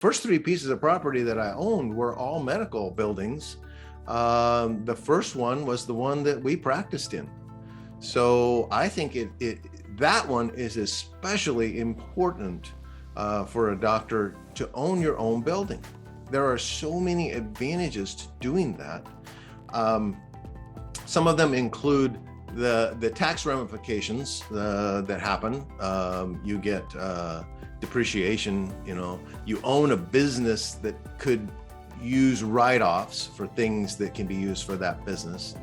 first three pieces of property that I owned were all medical buildings. The first one was the one that we practiced in. So I think that one is especially important for a doctor to own your own building. There are so many advantages to doing that. Some of them include the tax ramifications that happen. You get depreciation. You own a business that could use write-offs for things that can be used for that business.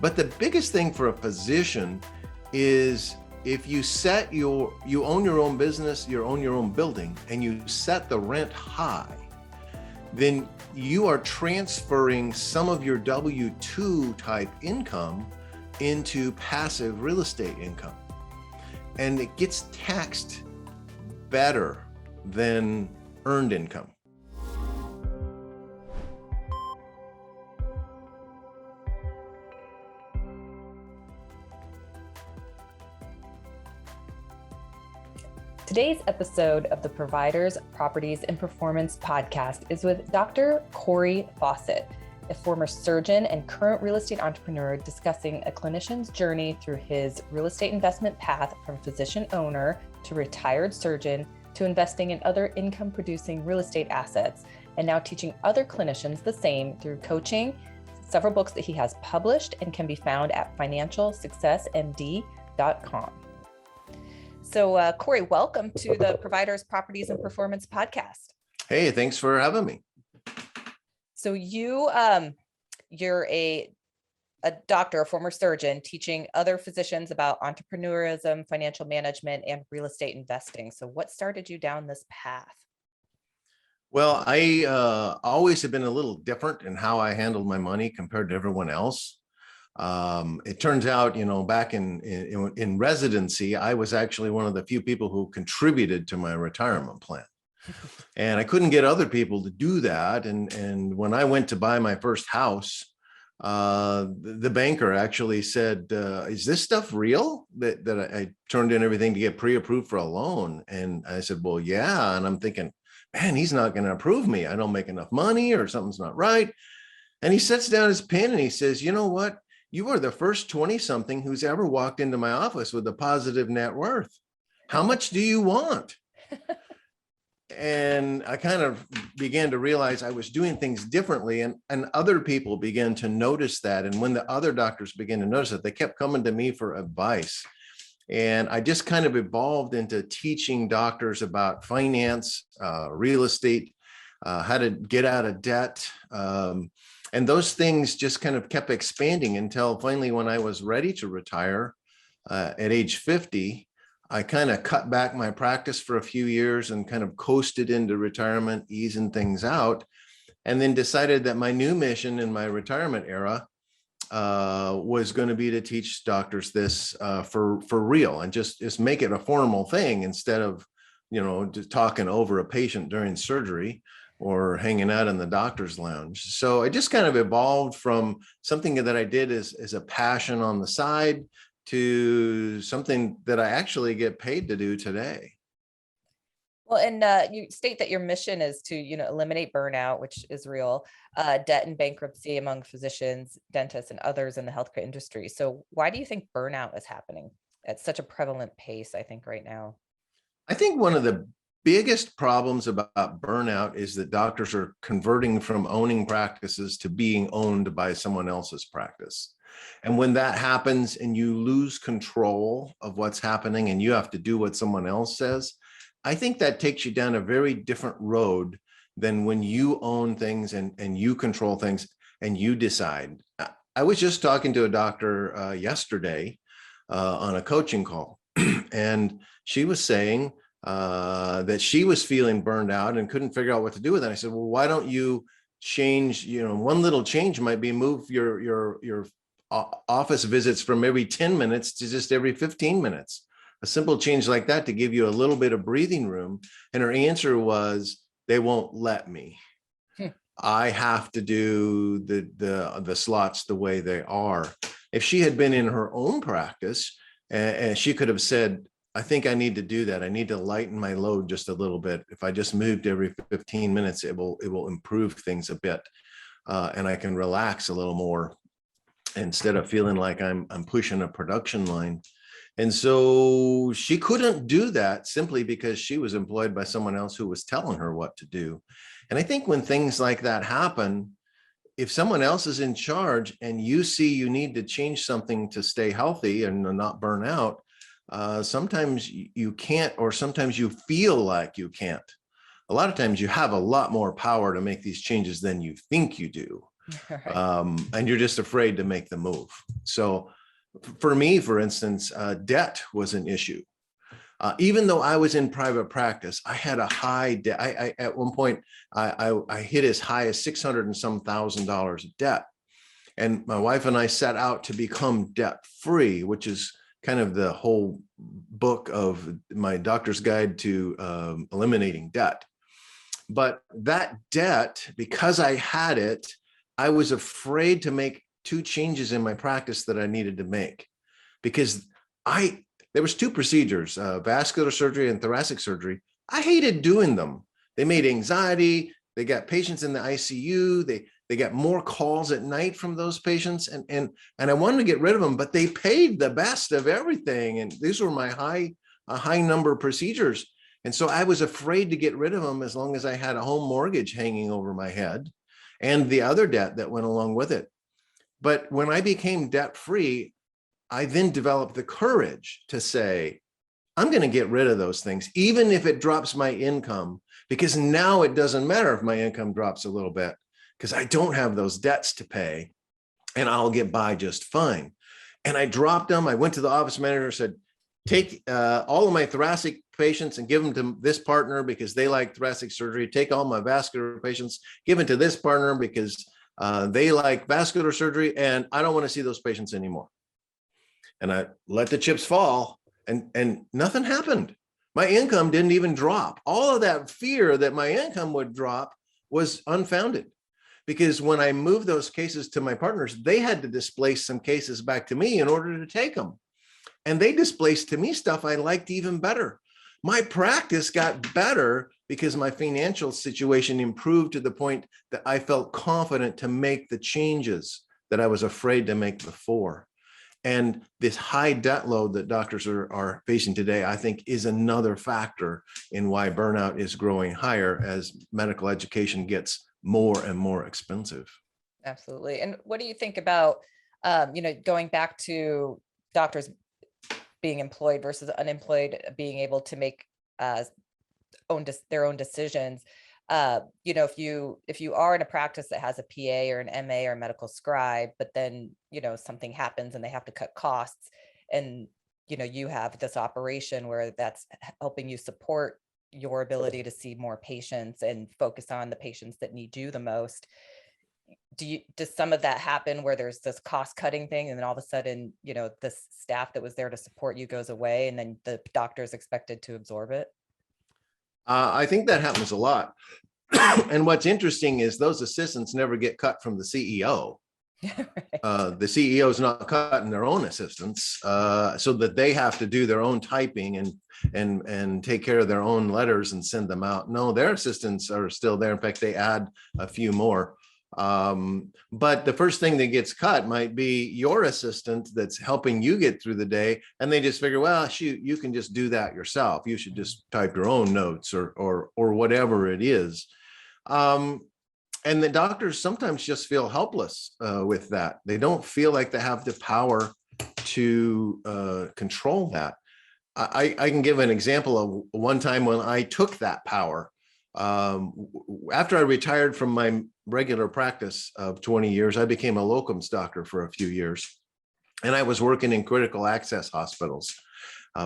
But the biggest thing for a physician is if you own your own business, you own your own building, and you set the rent high, then you are transferring some of your W-2 type income into passive real estate income. And it gets taxed better than earned income. Today's episode of the Providers, Properties, and Performance podcast is with Dr. Cory Fawcett, a former surgeon and current real estate entrepreneur, discussing a clinician's journey through his real estate investment path from physician owner to retired surgeon to investing in other income-producing real estate assets, and now teaching other clinicians the same through coaching, several books that he has published and can be found at financialsuccessmd.com. So, Cory, welcome to the Providers, Properties, and Performance podcast. Hey, thanks for having me. So you're a doctor, a former surgeon, teaching other physicians about entrepreneurism, financial management, and real estate investing. So what started you down this path? Well, I always have been a little different in how I handled my money compared to everyone else. It turns out, back in residency, I was actually one of the few people who contributed to my retirement plan. And I couldn't get other people to do that. And when I went to buy my first house, the banker actually said, is this stuff real? That I turned in everything to get pre-approved for a loan. And I said, well, yeah. And I'm thinking, man, he's not going to approve me. I don't make enough money or something's not right. And he sets down his pen and he says, you know what? You are the first 20-something who's ever walked into my office with a positive net worth. How much do you want? And I kind of began to realize I was doing things differently, and other people began to notice that. And when the other doctors began to notice it, they kept coming to me for advice. And I just kind of evolved into teaching doctors about finance, real estate, how to get out of debt. And those things just kind of kept expanding until finally, when I was ready to retire at age 50, I kind of cut back my practice for a few years and kind of coasted into retirement, easing things out, and then decided that my new mission in my retirement era was going to be to teach doctors this for real, and just make it a formal thing instead of, just talking over a patient during surgery or hanging out in the doctor's lounge. So I just kind of evolved from something that I did as a passion on the side to something that I actually get paid to do today. Well, and you state that your mission is to, eliminate burnout, which is real, debt and bankruptcy among physicians, dentists, and others in the healthcare industry. So why do you think burnout is happening at such a prevalent pace, I think, right now? I think one of the biggest problems about burnout is that doctors are converting from owning practices to being owned by someone else's practice. And when that happens and you lose control of what's happening and you have to do what someone else says, I think that takes you down a very different road than when you own things and you control things and you decide. I was just talking to a doctor yesterday on a coaching call, and she was saying that she was feeling burned out and couldn't figure out what to do with it. I said, well, why don't you change, one little change might be move your office visits from every 10 minutes to just every 15 minutes. A simple change like that to give you a little bit of breathing room. And her answer was, they won't let me. I have to do the slots the way they are. If she had been in her own practice, and she could have said, I think I need to do that. I need to lighten my load just a little bit. If I just moved every 15 minutes, it will improve things a bit. And I can relax a little more instead of feeling like I'm pushing a production line. And so she couldn't do that simply because she was employed by someone else who was telling her what to do. And I think when things like that happen, if someone else is in charge and you see you need to change something to stay healthy and not burn out, sometimes you can't, or sometimes you feel like you can't. A lot of times you have a lot more power to make these changes than you think you do. And you're just afraid to make the move. So for me, for instance, debt was an issue. Even though I was in private practice, I had a high debt. At one point, I hit as high as 600 and some $1,000 of debt. And my wife and I set out to become debt free, which is kind of the whole book of my doctor's guide to eliminating debt. But that debt, because I had it, I was afraid to make two changes in my practice that I needed to make, because there was two procedures, vascular surgery and thoracic surgery. I hated doing them. They made anxiety. They got patients in the ICU. They got more calls at night from those patients, and I wanted to get rid of them, but they paid the best of everything, and these were my high number procedures, and so I was afraid to get rid of them as long as I had a home mortgage hanging over my head, and the other debt that went along with it. But when I became debt free, I then developed the courage to say, I'm going to get rid of those things, even if it drops my income, because now it doesn't matter if my income drops a little bit, because I don't have those debts to pay and I'll get by just fine. And I dropped them. I went to the office manager, said, take all of my thoracic patients and give them to this partner because they like thoracic surgery. Take all my vascular patients, give them to this partner because they like vascular surgery, and I don't want to see those patients anymore. And I let the chips fall, and nothing happened. My income didn't even drop. All of that fear that my income would drop was unfounded, because when I moved those cases to my partners, they had to displace some cases back to me in order to take them. And they displaced to me stuff I liked even better. My practice got better because my financial situation improved to the point that I felt confident to make the changes that I was afraid to make before. And this high debt load that doctors are facing today, I think, is another factor in why burnout is growing higher as medical education gets more and more expensive. Absolutely. And what do you think about, going back to doctors being employed versus unemployed, being able to make their own decisions? If you are in a practice that has a PA or an MA or a medical scribe, but then, something happens and they have to cut costs, and, you have this operation where that's helping you support your ability to see more patients and focus on the patients that need you the most. Does some of that happen where there's this cost cutting thing, and then all of a sudden, this staff that was there to support you goes away, and then the doctor is expected to absorb it? I think that happens a lot. And what's interesting is those assistants never get cut from the CEO. Right. The CEO is not cutting their own assistants, so that they have to do their own typing and take care of their own letters and send them out. No, their assistants are still there. In fact, they add a few more. But the first thing that gets cut might be your assistant that's helping you get through the day, and they just figure, well, shoot, you can just do that yourself. You should just type your own notes or whatever it is. And the doctors sometimes just feel helpless with that. They don't feel like they have the power to control that. I can give an example of one time when I took that power. After I retired from my regular practice of 20 years, I became a locums doctor for a few years. And I was working in critical access hospitals,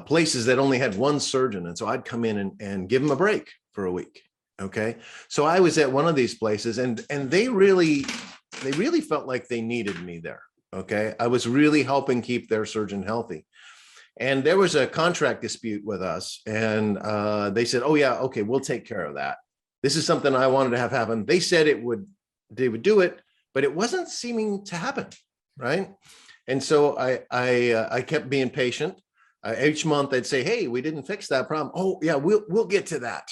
places that only had one surgeon. And so I'd come in and give them a break for a week. Okay. So I was at one of these places, and they really felt like they needed me there. Okay. I was really helping keep their surgeon healthy. And there was a contract dispute with us, and they said, oh yeah, okay, we'll take care of that. This is something I wanted to have happen. They said they would do it, but it wasn't seeming to happen. Right. And so I kept being patient. Each month they'd say, hey, we didn't fix that problem. Oh yeah, we'll get to that.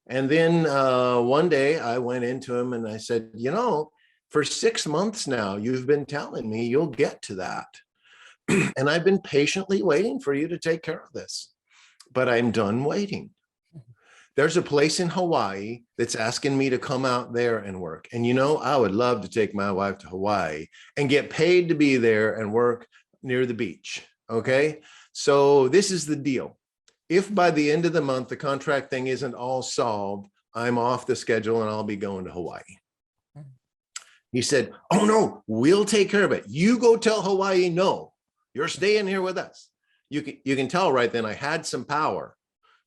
And then one day I went into him and I said, for 6 months now, you've been telling me you'll get to that. And I've been patiently waiting for you to take care of this, but I'm done waiting. There's a place in Hawaii that's asking me to come out there and work. And I would love to take my wife to Hawaii and get paid to be there and work near the beach. Okay. So this is the deal. If by the end of the month, the contract thing isn't all solved, I'm off the schedule and I'll be going to Hawaii. He said, oh no, we'll take care of it. You go tell Hawaii, no, you're staying here with us. You can tell right then I had some power.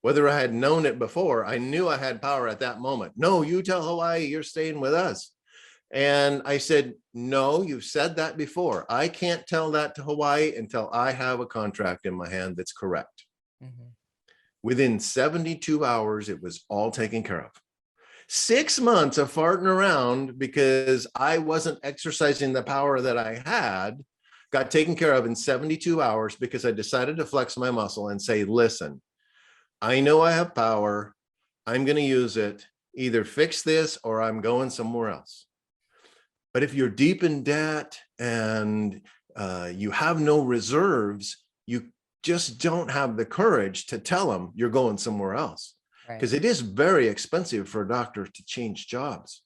Whether I had known it before, I knew I had power at that moment. No, you tell Hawaii you're staying with us. And I said, no, you've said that before. I can't tell that to Hawaii until I have a contract in my hand that's correct. Mm-hmm. Within 72 hours, it was all taken care of. 6 months of farting around because I wasn't exercising the power that I had got taken care of in 72 hours because I decided to flex my muscle and say, listen, I know I have power. I'm going to use it. Either fix this or I'm going somewhere else. But if you're deep in debt and you have no reserves, you just don't have the courage to tell them you're going somewhere else. Because it is very expensive for a doctor to change jobs.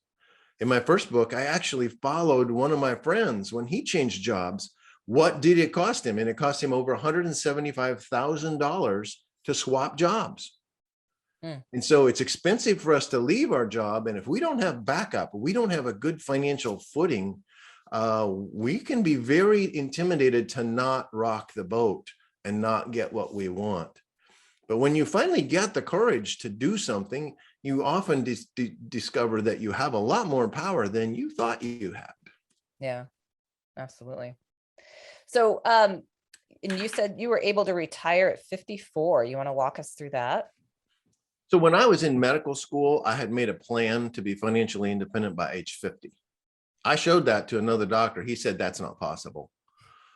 In my first book, I actually followed one of my friends when he changed jobs. What did it cost him? And it cost him over $175,000 to swap jobs. And so it's expensive for us to leave our job. And if we don't have backup, we don't have a good financial footing, we can be very intimidated to not rock the boat and not get what we want. But when you finally get the courage to do something, you often discover that you have a lot more power than you thought you had. Yeah, absolutely. So, and you said you were able to retire at 54. You want to walk us through that? So when I was in medical school, I had made a plan to be financially independent by age 50. I showed that to another doctor. He said, that's not possible.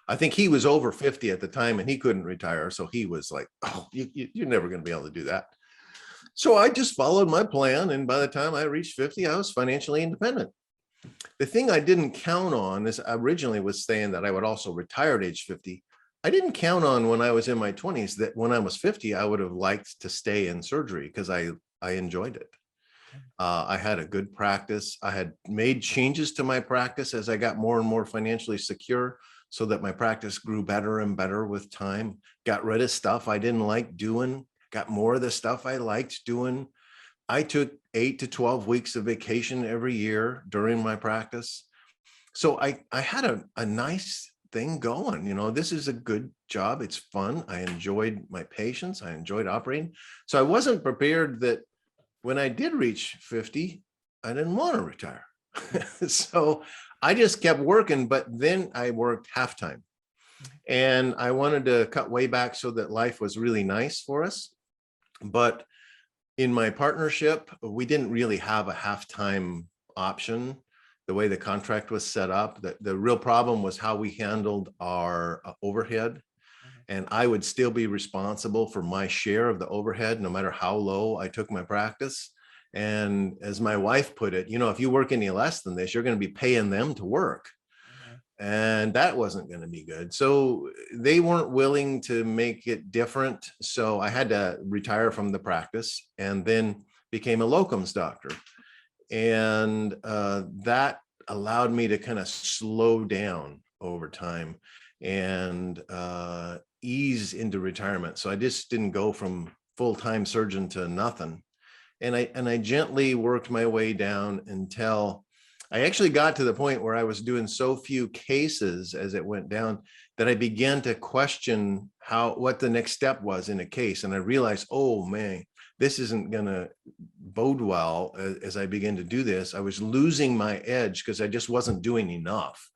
I think he was over 50 at the time and he couldn't retire. So he was like, oh, you're never going to be able to do that. So I just followed my plan. And by the time I reached 50, I was financially independent. The thing I didn't count on is I originally was saying that I would also retire at age 50. I didn't count on when I was in my 20s that when I was 50, I would have liked to stay in surgery because I enjoyed it. I had a good practice. I had made changes to my practice as I got more and more financially secure so that my practice grew better and better with time. Got rid of stuff I didn't like doing, got more of the stuff I liked doing. I took 8 to 12 weeks of vacation every year during my practice. So I had a nice thing going. This is a good job. It's fun. I enjoyed my patients. I enjoyed operating. So I wasn't prepared that when I did reach 50, I didn't want to retire. So I just kept working, but then I worked half-time. And I wanted to cut way back so that life was really nice for us. But in my partnership, we didn't really have a half-time option. The way the contract was set up, the real problem was how we handled our overhead. And I would still be responsible for my share of the overhead, no matter how low I took my practice. And as my wife put it, if you work any less than this, you're going to be paying them to work. And that wasn't going to be good. So they weren't willing to make it different. So I had to retire from the practice and then became a locums doctor. And that allowed me to kind of slow down over time and ease into retirement. So I just didn't go from full-time surgeon to nothing. And I gently worked my way down until I actually got to the point where I was doing so few cases as it went down that I began to question what the next step was in a case. And I realized, oh man, this isn't going to bode well as I began to do this. I was losing my edge because I just wasn't doing enough.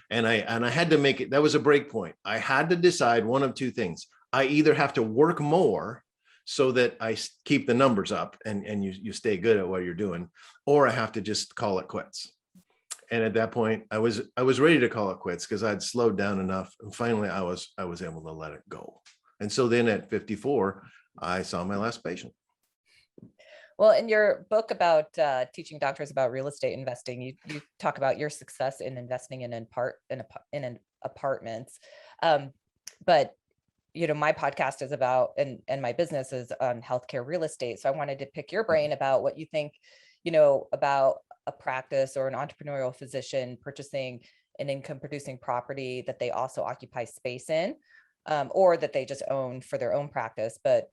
And I had to make it, that was a break point. I had to decide one of two things. I either have to work more so that I keep the numbers up and you stay good at what you're doing, or I have to just call it quits. And at that point, I was ready to call it quits because I'd slowed down enough. And finally, I was able to let it go. And so then at 54, I saw my last patient. Well, in your book about teaching doctors about real estate investing, you talk about your success in investing in apartments. But my podcast is about, and my business is on healthcare real estate. So I wanted to pick your brain about what you think, about a practice or an entrepreneurial physician purchasing an income producing property that they also occupy space in, or that they just own for their own practice, but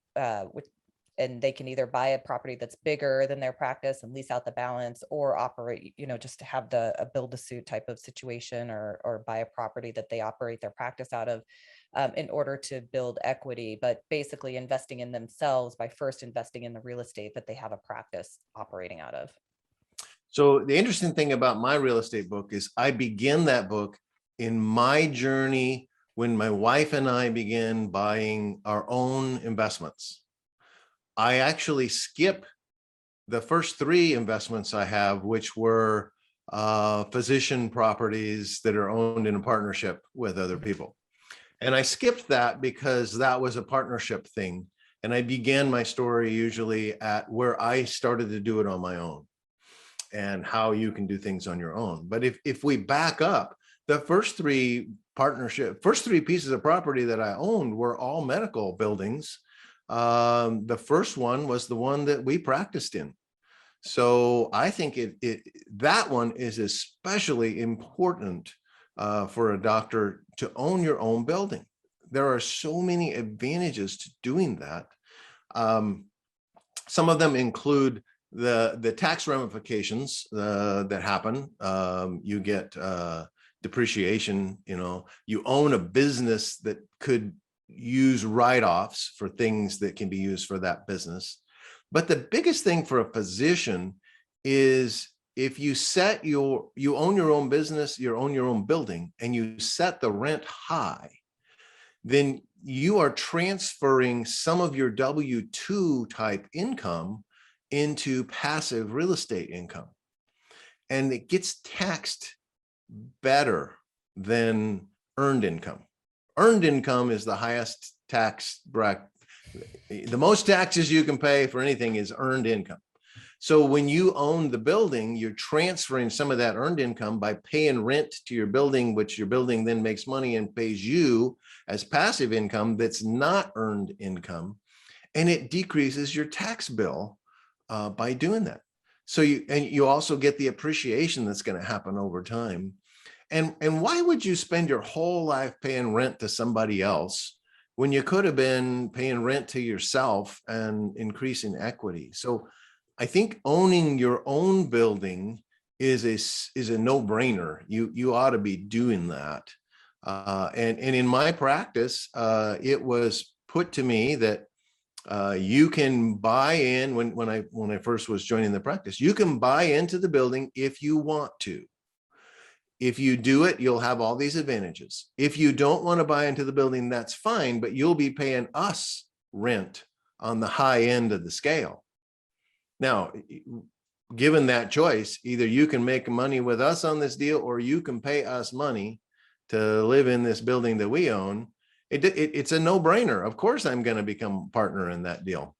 and they can either buy a property that's bigger than their practice and lease out the balance, or operate, just to have a build to suit type of situation, or buy a property that they operate their practice out of, in order to build equity, but basically investing in themselves by first investing in the real estate that they have a practice operating out of. So the interesting thing about my real estate book is I begin that book in my journey when my wife and I began buying our own investments. I actually skip the first 3 investments I have, which were physician properties that are owned in a partnership with other people. And I skipped that because that was a partnership thing. And I began my story usually at where I started to do it on my own and how you can do things on your own. But if we back up, the first 3 pieces of property that I owned were all medical buildings. The first one was the one that we practiced in. So I think that one is especially important for a doctor to own your own building. There are so many advantages to doing that. Some of them include the tax ramifications that happen. You get depreciation. You own a business that could use write-offs for things that can be used for that business. But the biggest thing for a physician is if you own your own business, you own your own building, and you set the rent high, then you are transferring some of your W-2 type income into passive real estate income. And it gets taxed better than earned income. Earned income is the highest tax bracket. The most taxes you can pay for anything is earned income. So when you own the building, you're transferring some of that earned income by paying rent to your building, which your building then makes money and pays you as passive income that's not earned income. And it decreases your tax bill by doing that. So you also get the appreciation that's going to happen over time. And why would you spend your whole life paying rent to somebody else when you could have been paying rent to yourself and increasing equity? So I think owning your own building is a no-brainer. You ought to be doing that. And in my practice, it was put to me that you can buy in when I first was joining the practice, you can buy into the building if you want to. If you do it, you'll have all these advantages. If you don't want to buy into the building, that's fine, but you'll be paying us rent on the high end of the scale. Now, given that choice, either you can make money with us on this deal, or you can pay us money to live in this building that we own. It's a no-brainer. Of course, I'm going to become a partner in that deal.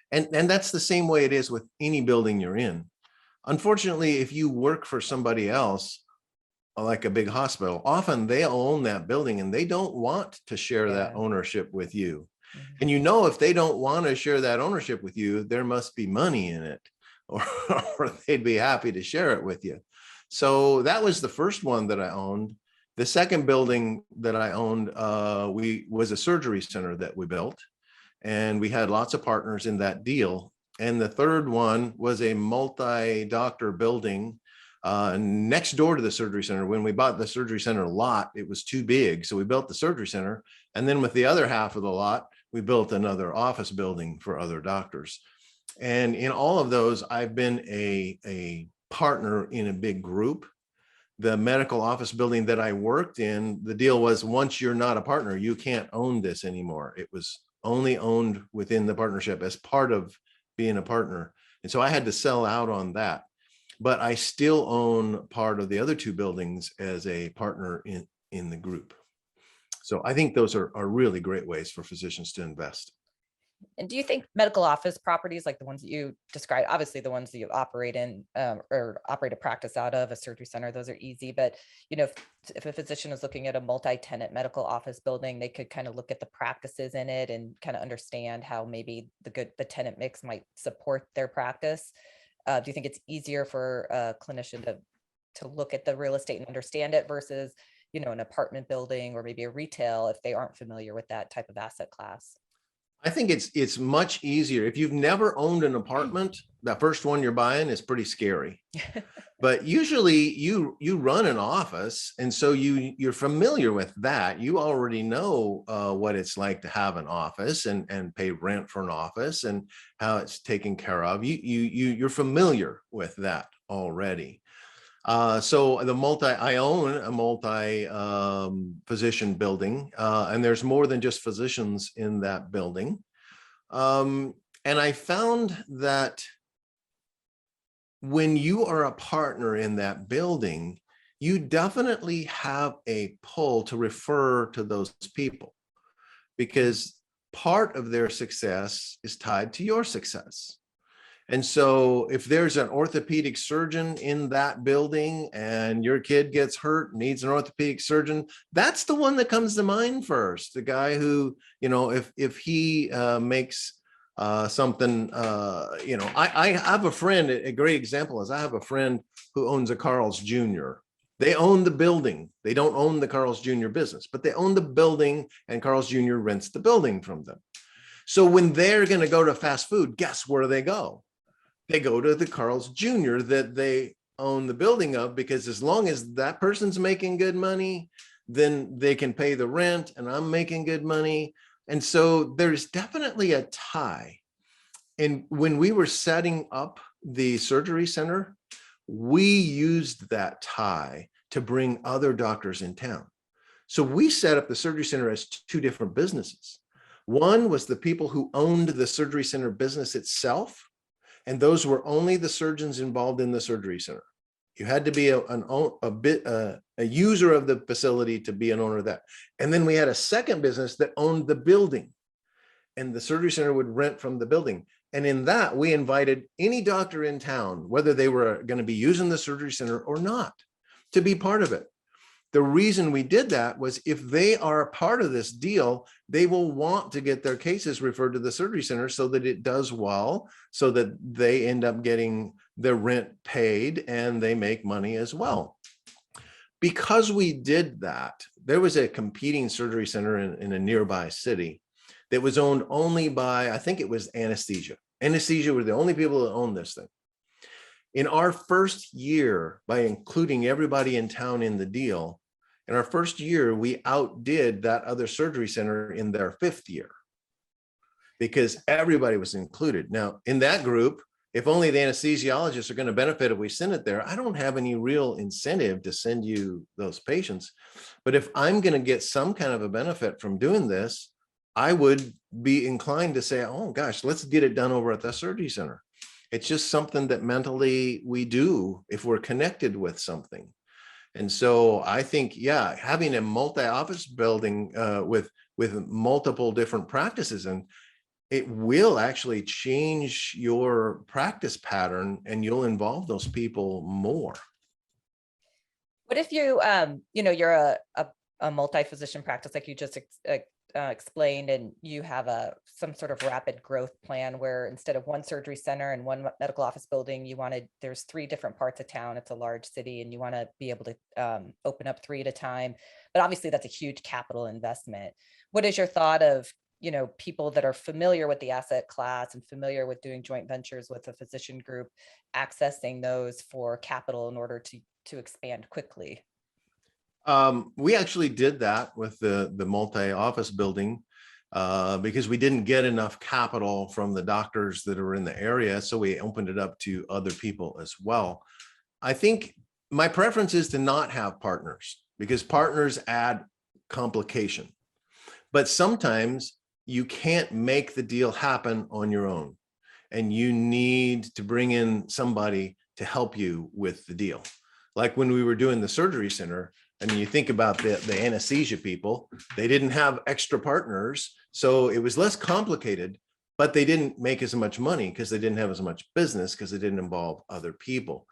And that's the same way it is with any building you're in. Unfortunately, if you work for somebody else, like a big hospital, often they own that building and they don't want to share that ownership with you. And if they don't want to share that ownership with you, there must be money in it, or they'd be happy to share it with you. So that was the first one that I owned. The second building that I owned was a surgery center that we built, and we had lots of partners in that deal. And the third one was a multi-doctor building next door to the surgery center. When we bought the surgery center lot, it was too big. So we built the surgery center. And then with the other half of the lot, we built another office building for other doctors. And in all of those, I've been a partner in a big group. The medical office building that I worked in, the deal was, once you're not a partner, you can't own this anymore. It was only owned within the partnership as part of being a partner. And so I had to sell out on that. But I still own part of the other 2 buildings as a partner in the group. So I think those are really great ways for physicians to invest. And do you think medical office properties, like the ones that you described, obviously the ones that you operate in or operate a practice out of, a surgery center, those are easy. But, if a physician is looking at a multi-tenant medical office building, they could kind of look at the practices in it and kind of understand how maybe the tenant mix might support their practice. Do you think it's easier for a clinician to look at the real estate and understand it versus, an apartment building or maybe a retail if they aren't familiar with that type of asset class? I think it's much easier. If you've never owned an apartment, that first one you're buying is pretty scary. But usually you run an office, and so you're familiar with that. You already know what it's like to have an office and pay rent for an office and how it's taken care of. You're familiar with that already. So I own a multi physician building, and there's more than just physicians in that building. And I found that when you are a partner in that building, you definitely have a pull to refer to those people, because part of their success is tied to your success. And so if there's an orthopedic surgeon in that building and your kid gets hurt, needs an orthopedic surgeon, that's the one that comes to mind first. The guy who, if he makes something, I have a friend, a great example is I have a friend who owns a Carl's Jr. They own the building. They don't own the Carl's Jr. business, but they own the building, and Carl's Jr. rents the building from them. So when they're going to go to fast food, guess where they go? They go to the Carl's Jr. that they own the building of, because as long as that person's making good money, then they can pay the rent and I'm making good money. And so there's definitely a tie. And when we were setting up the surgery center, we used that tie to bring other doctors in town. So we set up the surgery center as two different businesses. One was the people who owned the surgery center business itself, and those were only the surgeons involved in the surgery center. You had to be a user of the facility to be an owner of that. And then we had a second business that owned the building, and the surgery center would rent from the building. And in that, we invited any doctor in town, whether they were going to be using the surgery center or not, to be part of it. The reason we did that was if they are a part of this deal, they will want to get their cases referred to the surgery center so that it does well, so that they end up getting their rent paid and they make money as well. Because we did that, there was a competing surgery center in a nearby city that was owned only by, I think it was anesthesia. Anesthesia were the only people that owned this thing. In our first year, by including everybody in town in the deal, in our first year, we outdid that other surgery center in their fifth year because everybody was included. Now, in that group, if only the anesthesiologists are going to benefit if we send it there, I don't have any real incentive to send you those patients. But if I'm going to get some kind of a benefit from doing this, I would be inclined to say, oh gosh, let's get it done over at the surgery center. It's just something that mentally we do if we're connected with something. And so I think, yeah, having a multi-office building with multiple different practices, and it will actually change your practice pattern and you'll involve those people more. What if you're a multi-physician practice, like you just explained, and you have some sort of rapid growth plan where instead of one surgery center and one medical office building, there's 3 different parts of town. It's a large city and you want to be able to open up 3 at a time. But obviously that's a huge capital investment. What is your thought of, people that are familiar with the asset class and familiar with doing joint ventures with a physician group, accessing those for capital in order to expand quickly? We actually did that with the multi-office building because we didn't get enough capital from the doctors that are in the area. So we opened it up to other people as well. I think my preference is to not have partners because partners add complication. But sometimes you can't make the deal happen on your own, and you need to bring in somebody to help you with the deal. Like when we were doing the surgery center, I mean, you think about the anesthesia people, they didn't have extra partners. So it was less complicated, but they didn't make as much money because they didn't have as much business because it didn't involve other people.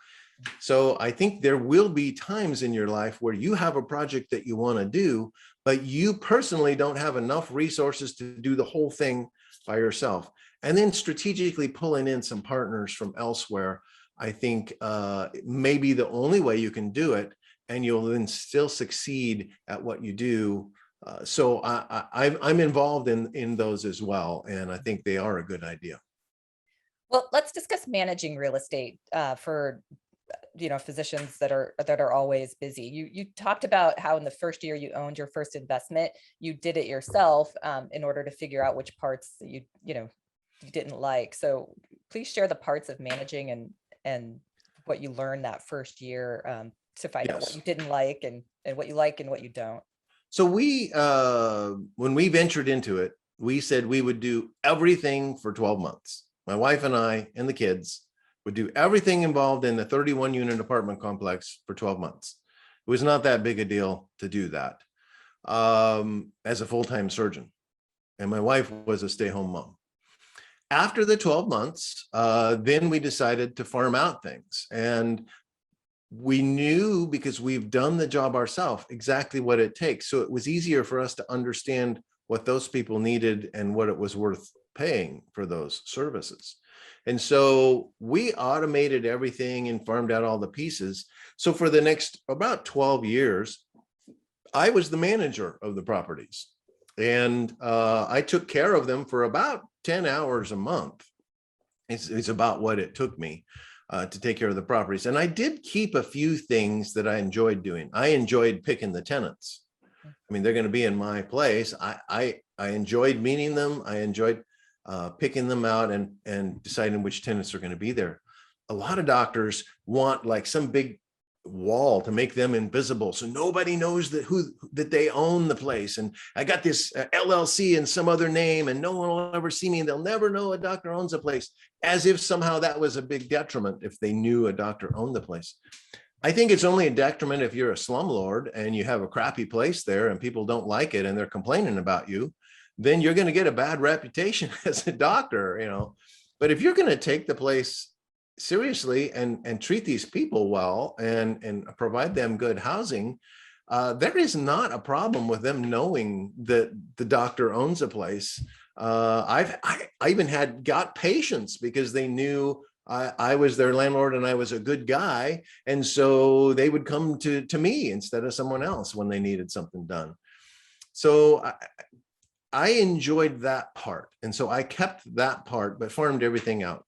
So I think there will be times in your life where you have a project that you want to do, but you personally don't have enough resources to do the whole thing by yourself. And then strategically pulling in some partners from elsewhere, I think may be the only way you can do it, and you'll then still succeed at what you do. So I'm involved in those as well, and I think they are a good idea. Well, let's discuss managing real estate for physicians that are always busy. You talked about how in the first year you owned your first investment, you did it yourself in order to figure out which parts that you didn't like. So please share the parts of managing and what you learned that first year to find out what you didn't like and what you like and what you don't. So when we ventured into it, we said we would do everything for 12 months. My wife and I and the kids would do everything involved in the 31 unit apartment complex for 12 months. It was not that big a deal to do that as a full-time surgeon. And my wife was a stay-home mom. After the 12 months, then we decided to farm out things. And we knew, because we've done the job ourselves, exactly what it takes. So it was easier for us to understand what those people needed and what it was worth paying for those services. And so we automated everything and farmed out all the pieces. So for the next about 12 years, I was the manager of the properties, and I took care of them for about 10 hours a month. It's about what it took me to take care of the properties. And I did keep a few things that I enjoyed doing. I enjoyed picking the tenants. I mean, they're going to be in my place. I enjoyed meeting them. I enjoyed picking them out and deciding which tenants are going to be there. A lot of doctors want like some big wall to make them invisible, so nobody knows that they own the place. And I got this LLC and some other name, and no one will ever see me, and they'll never know a doctor owns a place, as if somehow that was a big detriment if they knew a doctor owned the place. I think it's only a detriment if you're a slumlord and you have a crappy place there and people don't like it and they're complaining about you. Then you're going to get a bad reputation as a doctor, But if you're going to take the place seriously and treat these people well and provide them good housing, there is not a problem with them knowing that the doctor owns a place. I even got patients because they knew I was their landlord and I was a good guy. And so they would come to me instead of someone else when they needed something done. So I enjoyed that part. And so I kept that part, but farmed everything out.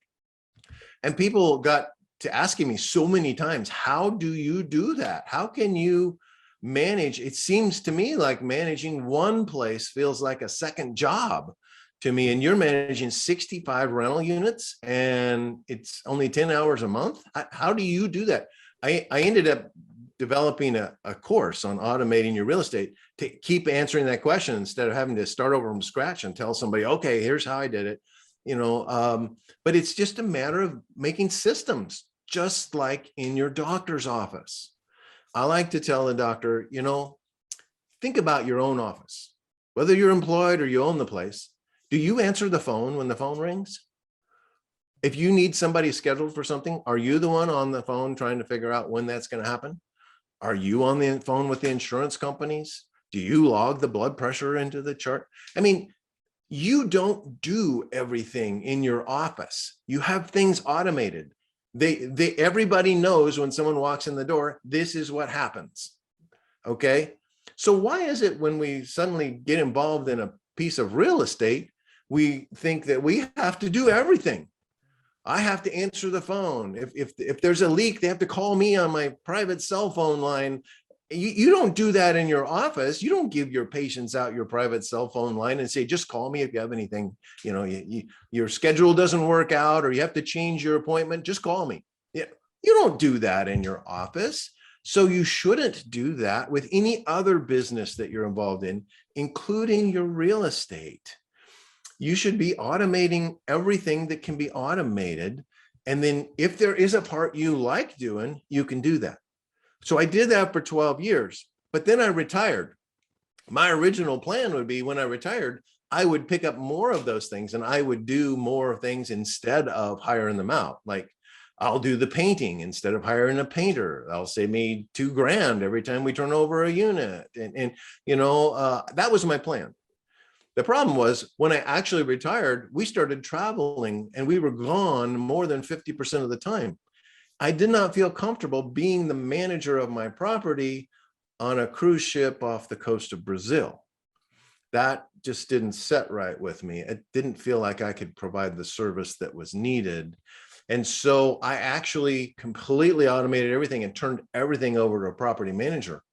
And people got to asking me so many times, how do you do that? How can you manage? It seems to me like managing one place feels like a second job to me. And you're managing 65 rental units and it's only 10 hours a month. How do you do that? I ended up developing a course on automating your real estate to keep answering that question instead of having to start over from scratch and tell somebody, okay, here's how I did it. But it's just a matter of making systems, just like in your doctor's office. I like to tell the doctor, think about your own office, whether you're employed or you own the place. Do you answer the phone when the phone rings? If you need somebody scheduled for something, are you the one on the phone trying to figure out when that's going to happen? Are you on the phone with the insurance companies? Do you log the blood pressure into the chart? I mean, you don't do everything in your office. You have things automated. Everybody knows when someone walks in the door, this is what happens. Okay. So why is it when we suddenly get involved in a piece of real estate, we think that we have to do everything? I have to answer the phone. If there's a leak, they have to call me on my private cell phone line. You don't do that in your office. You don't give your patients out your private cell phone line and say, just call me if you have anything, your schedule doesn't work out or you have to change your appointment, just call me. Yeah, you don't do that in your office. So you shouldn't do that with any other business that you're involved in, including your real estate. You should be automating everything that can be automated. And then if there is a part you like doing, you can do that. So I did that for 12 years. But then I retired. My original plan would be when I retired, I would pick up more of those things and I would do more things instead of hiring them out. Like I'll do the painting instead of hiring a painter. I'll save me $2,000 every time we turn over a unit. And that was my plan. The problem was when I actually retired, we started traveling and we were gone more than 50% of the time. I did not feel comfortable being the manager of my property on a cruise ship off the coast of Brazil. That just didn't set right with me. It didn't feel like I could provide the service that was needed. And so I actually completely automated everything and turned everything over to a property manager.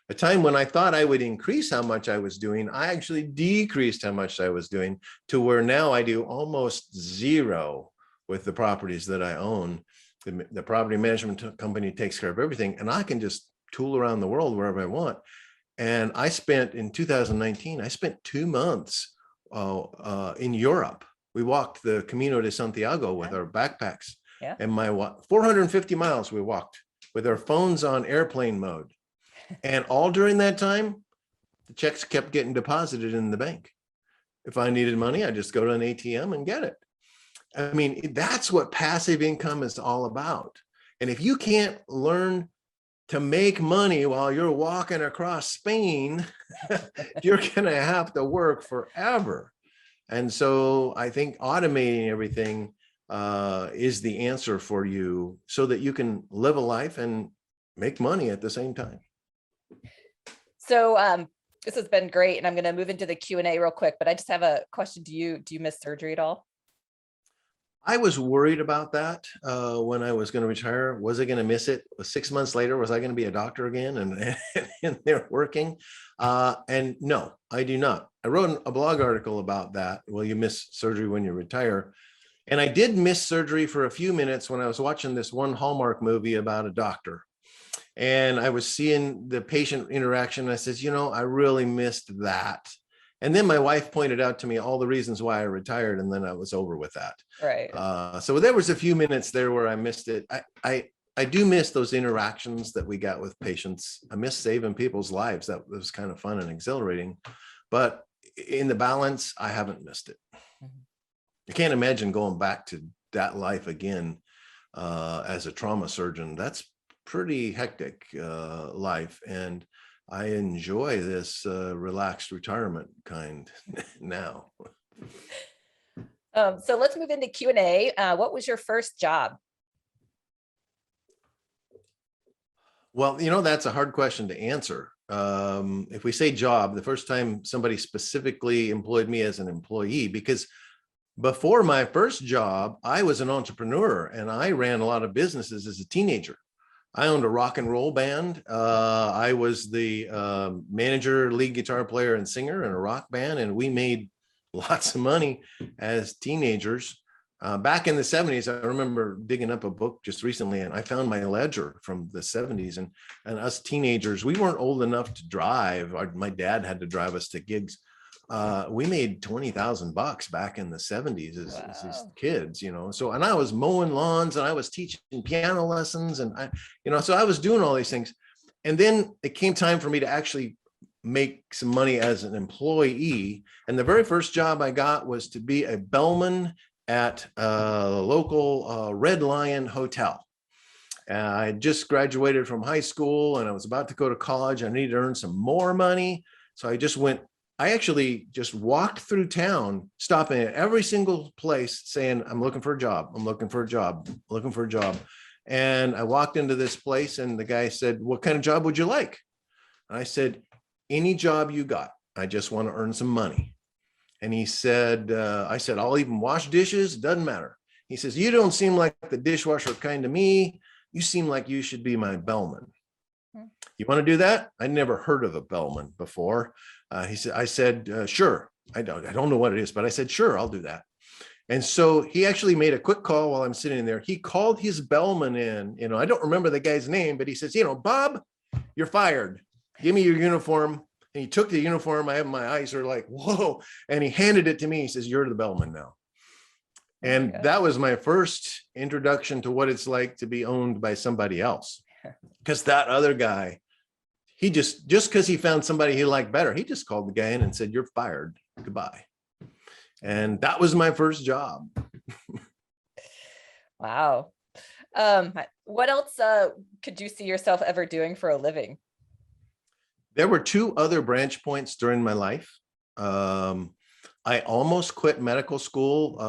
A time when I thought I would increase how much I was doing, I actually decreased how much I was doing to where now I do almost zero with the properties that I own. The property management company takes care of everything, and I can just tool around the world wherever I want. And I spent in 2019, I spent 2 months in Europe. We walked the Camino de Santiago with our backpacks, and 450 miles we walked with our phones on airplane mode. And all during that time, the checks kept getting deposited in the bank. If I needed money, I just go to an ATM and get it. I mean, that's what passive income is all about. And if you can't learn to make money while you're walking across Spain, you're going to have to work forever. And so I think automating everything is the answer for you so that you can live a life and make money at the same time. So this has been great. And I'm going to move into the Q&A real quick, but I just have a question. Do you miss surgery at all? I was worried about that when I was going to retire. Was I going to miss it? 6 months later, was I going to be a doctor again and they're working? And no, I do not. I wrote a blog article about that. Will you miss surgery when you retire? And I did miss surgery for a few minutes when I was watching this one Hallmark movie about a doctor. And I was seeing the patient interaction. I says, I really missed that. And then my wife pointed out to me all the reasons why I retired, and then I was over with that. Right. So there was a few minutes there where I missed it. I do miss those interactions that we got with patients. I miss saving people's lives. That was kind of fun and exhilarating. But in the balance, I haven't missed it. I can't imagine going back to that life again as a trauma surgeon. That's pretty hectic life. And I enjoy this relaxed retirement kind now. So let's move into Q&A. What was your first job? Well, that's a hard question to answer. If we say job, the first time somebody specifically employed me as an employee, because before my first job, I was an entrepreneur and I ran a lot of businesses as a teenager. I owned a rock and roll band. I was the manager, lead guitar player, and singer in a rock band, and we made lots of money as teenagers. Back in the 70s, I remember digging up a book just recently, and I found my ledger from the 70s. And us teenagers, we weren't old enough to drive. My dad had to drive us to gigs. We made $20,000 back in the 70s as kids, so, and I was mowing lawns and I was teaching piano lessons and so I was doing all these things. And then it came time for me to actually make some money as an employee. And the very first job I got was to be a bellman at a local Red Lion hotel. I had just graduated from high school and I was about to go to college. I needed to earn some more money. So I actually just walked through town, stopping at every single place saying, I'm looking for a job. I'm looking for a job, I'm looking for a job. And I walked into this place and the guy said, what kind of job would you like? And I said, any job you got. I just want to earn some money. And he said, I said, I'll even wash dishes. Doesn't matter. He says, you don't seem like the dishwasher kind to me. You seem like you should be my bellman. You want to do that? I never heard of a bellman before. I said, sure. I don't know what it is, but I said, sure, I'll do that. And so he actually made a quick call while I'm sitting there. He called his bellman in, I don't remember the guy's name, but he says, Bob, you're fired. Give me your uniform. And he took the uniform. My eyes are like, whoa. And he handed it to me. He says, you're the bellman now. And that was my first introduction to what it's like to be owned by somebody else. Because that other guy, he just because he found somebody he liked better, he just called the guy in and said, "You're fired. Goodbye." And that was my first job. Wow. What else could you see yourself ever doing for a living? There were two other branch points during my life. I almost quit medical school.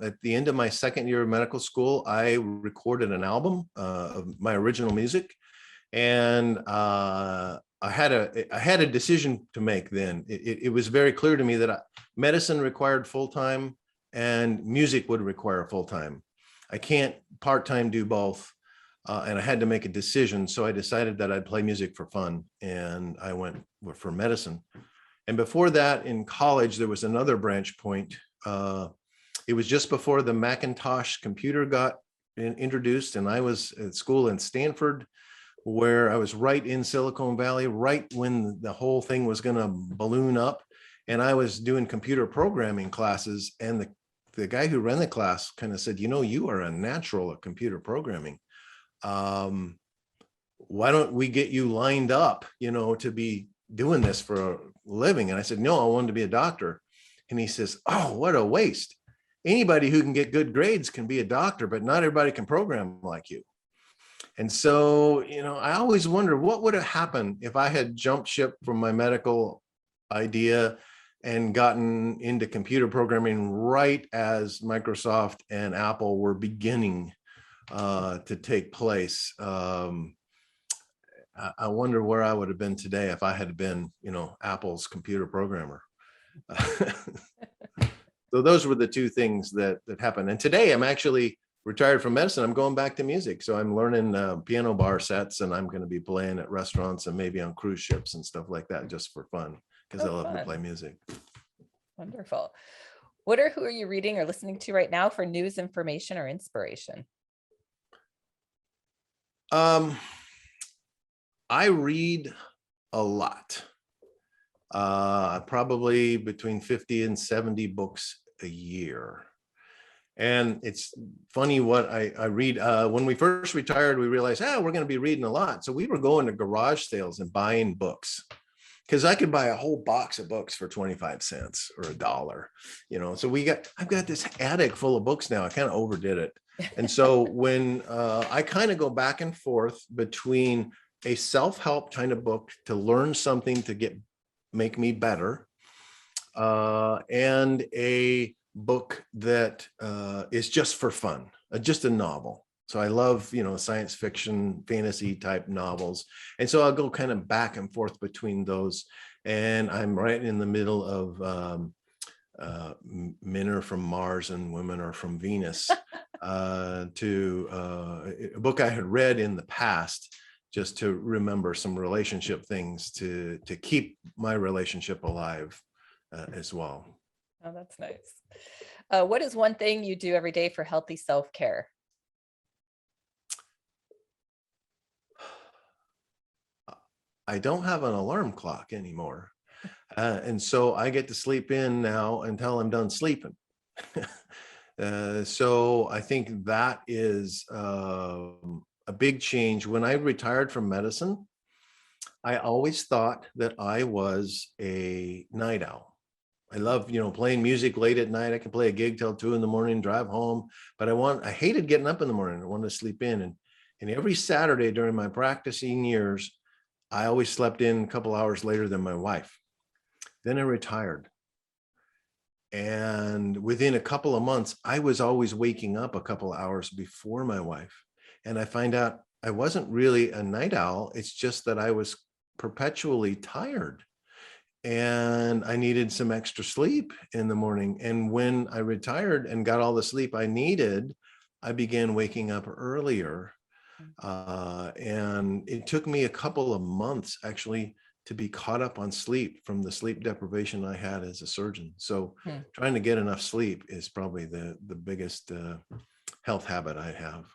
At the end of my second year of medical school, I recorded an album of my original music, and I had a decision to make. Then it was very clear to me that medicine required full time, and music would require full time. I can't part time do both. And I had to make a decision. So I decided that I'd play music for fun, and I went for medicine. And before that, in college, there was another branch point. It was just before the Macintosh computer got introduced, and I was at school in Stanford, where I was right in Silicon Valley, right when the whole thing was going to balloon up. And I was doing computer programming classes, and the guy who ran the class kind of said, "You are a natural at computer programming. Why don't we get you lined up, to be doing this for a living?" And I said, "No, I wanted to be a doctor." And he says, "Oh, what a waste. Anybody who can get good grades can be a doctor, but not everybody can program like you." And so, I always wonder what would have happened if I had jumped ship from my medical idea and gotten into computer programming right as Microsoft and Apple were beginning to take place. I wonder where I would have been today if I had been, Apple's computer programmer. So those were the two things that happened. And today I'm actually retired from medicine. I'm going back to music. So I'm learning piano bar sets, and I'm going to be playing at restaurants and maybe on cruise ships and stuff like that, just for fun, because I love to play music. Wonderful. What or who are you reading or listening to right now for news, information, or inspiration? I read a lot. Probably between 50 and 70 books a year. And it's funny what I read. When we first retired, we realized, we're going to be reading a lot. So we were going to garage sales and buying books, because I could buy a whole box of books for 25 cents or $1. So I've got this attic full of books now. I kind of overdid it. And so when I kind of go back and forth between a self-help kind of book to learn something to make me better, and a book that is just for fun, just a novel. So I love, science fiction, fantasy type novels. And so I'll go kind of back and forth between those. And I'm right in the middle of Men Are From Mars and Women Are From Venus, to a book I had read in the past, just to remember some relationship things to keep my relationship alive as well. Oh, that's nice. What is one thing you do every day for healthy self-care? I don't have an alarm clock anymore. And so I get to sleep in now until I'm done sleeping. So I think that is a big change. When I retired from medicine, I always thought that I was a night owl. I love, playing music late at night. I can play a gig till 2 a.m, drive home, but I hated getting up in the morning. I wanted to sleep in. And every Saturday during my practicing years, I always slept in a couple hours later than my wife. Then I retired. And within a couple of months, I was always waking up a couple of hours before my wife. And I find out I wasn't really a night owl. It's just that I was perpetually tired, and I needed some extra sleep in the morning. And when I retired and got all the sleep I needed, I began waking up earlier. And it took me a couple of months actually to be caught up on sleep from the sleep deprivation I had as a surgeon. So trying to get enough sleep is probably the biggest health habit I have.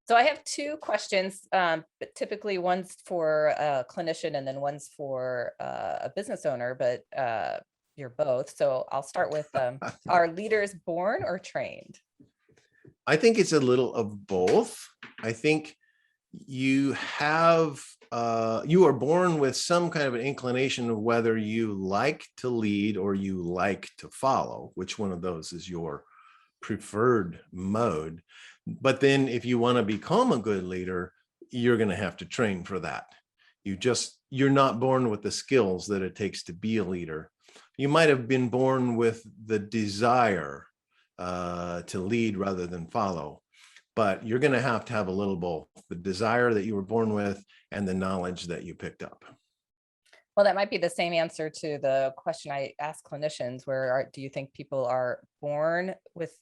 So I have two questions, but typically one's for a clinician and then one's for a business owner, but you're both. So I'll start with, are leaders born or trained? I think it's a little of both. I think you have, you are born with some kind of an inclination of whether you like to lead or you like to follow, which one of those is your preferred mode. But then if you want to become a good leader, you're going to have to train for that. You're not born with the skills that it takes to be a leader. You might have been born with the desire to lead rather than follow, but you're going to have a little both, the desire that you were born with and the knowledge that you picked up. Well, that might be the same answer to the question I ask clinicians, do you think people are born with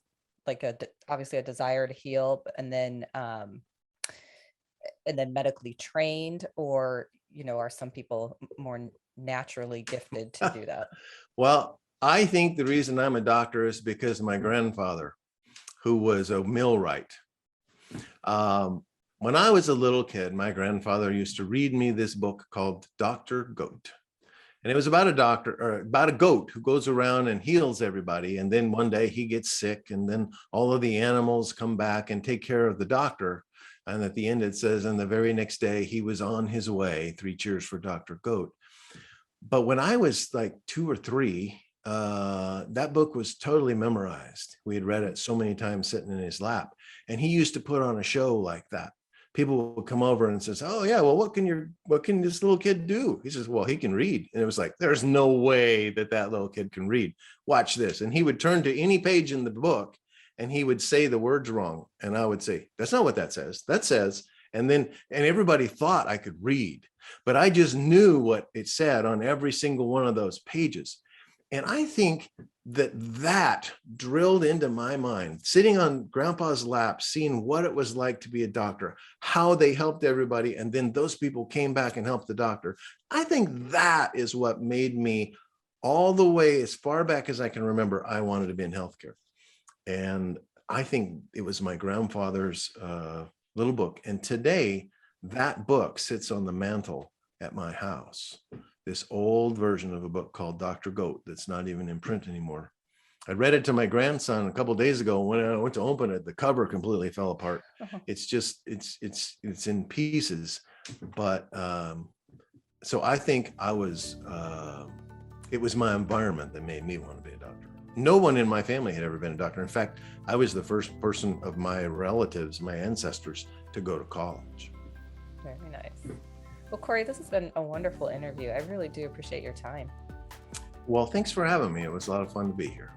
like obviously a desire to heal and then medically trained, or, are some people more naturally gifted to do that? Well, I think the reason I'm a doctor is because my grandfather, who was a millwright. When I was a little kid, my grandfather used to read me this book called Dr. Goat. And it was about about a goat who goes around and heals everybody. And then one day he gets sick, and then all of the animals come back and take care of the doctor. And at the end, it says, and the very next day he was on his way. 3 cheers for Dr. Goat. But when I was like 2 or 3, that book was totally memorized. We had read it so many times sitting in his lap. And he used to put on a show like that. People would come over and says, oh yeah, well, what can this little kid do? He says, well, he can read. And it was like, there's no way that little kid can read. Watch this. And he would turn to any page in the book and he would say the words wrong. And I would say, that's not what that says. That says, and everybody thought I could read, but I just knew what it said on every single one of those pages. And I think that drilled into my mind, sitting on grandpa's lap, seeing what it was like to be a doctor, how they helped everybody. And then those people came back and helped the doctor. I think that is what made me, all the way as far back as I can remember, I wanted to be in healthcare. And I think it was my grandfather's little book. And today that book sits on the mantle at my house. This old version of a book called Dr. Goat that's not even in print anymore. I read it to my grandson a couple of days ago. When I went to open it, the cover completely fell apart. It's just, it's in pieces. But so I think it was my environment that made me want to be a doctor. No one in my family had ever been a doctor. In fact, I was the first person of my relatives, my ancestors, to go to college. Very nice. Well, Cory, this has been a wonderful interview. I really do appreciate your time. Well, thanks for having me. It was a lot of fun to be here.